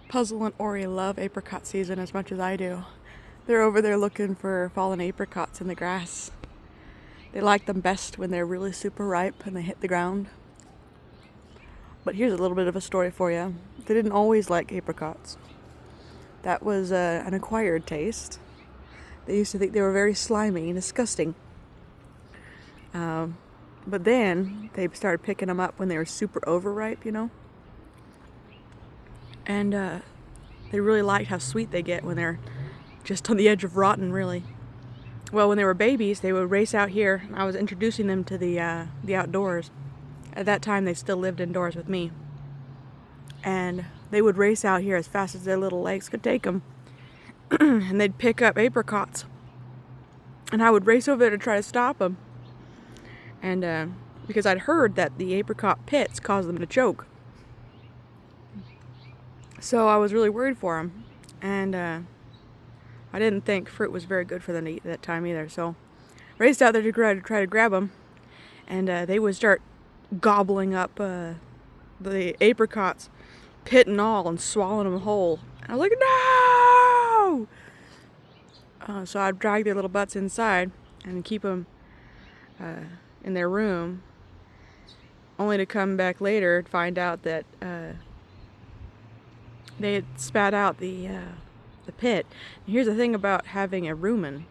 Puzzle and Ori love apricot season as much as I do. They're over there looking for fallen apricots in the grass. They like them best when they're really super ripe and they hit the ground. But here's a little bit of a story for you. They didn't always like apricots. That was an acquired taste. They used to think they were very slimy and disgusting. But then they started picking them up when they were super overripe, you know? And they really liked how sweet they get when they're just on the edge of rotten, really. Well, when they were babies, they would race out here. I was introducing them to the outdoors. At that time, they still lived indoors with me. And they would race out here as fast as their little legs could take them. And they'd pick up apricots. And I would race over there to try to stop them. And because I'd heard that the apricot pits caused them to choke. So I was really worried for them. And I didn't think fruit was very good for them to eat at that time either. So raced out there to try to grab them. And they would start gobbling up the apricots, pit and all, and swallowing them whole. And I was like, no! So I'd drag their little butts inside and keep them in their room, only to come back later and find out that they had spat out the pit. And here's the thing about having a rumen.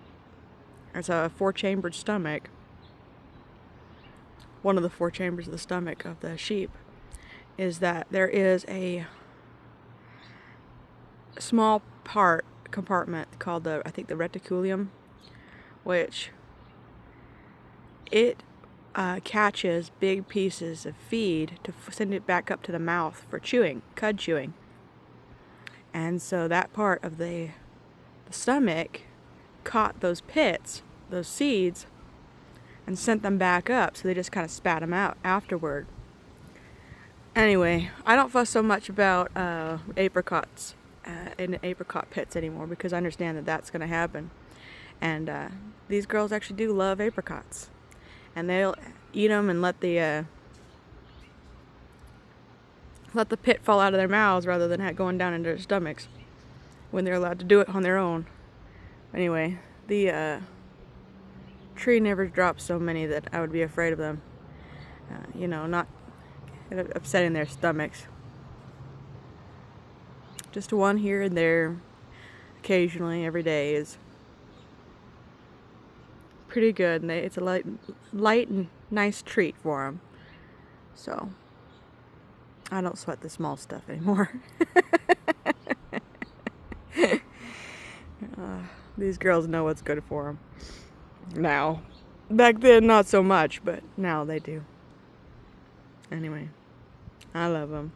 It's a 4-chambered stomach. One of the 4 chambers of the stomach of the sheep is that there is a small compartment called I think the reticulum, which it catches big pieces of feed to send it back up to the mouth for chewing, cud chewing. And so that part of the stomach caught those pits, those seeds, and sent them back up, so they just kind of spat them out afterward. Anyway, I don't fuss so much about apricots in apricot pits anymore, because I understand that that's going to happen. And these girls actually do love apricots. And they'll eat them and let the pit fall out of their mouths rather than going down into their stomachs when they're allowed to do it on their own. Anyway, the tree never dropped so many that I would be afraid of them. Not upsetting their stomachs. Just one here and there, occasionally, every day is pretty good. And it's a light and nice treat for them. So I don't sweat the small stuff anymore. These girls know what's good for them now. Back then, not so much, but now they do. Anyway, I love them.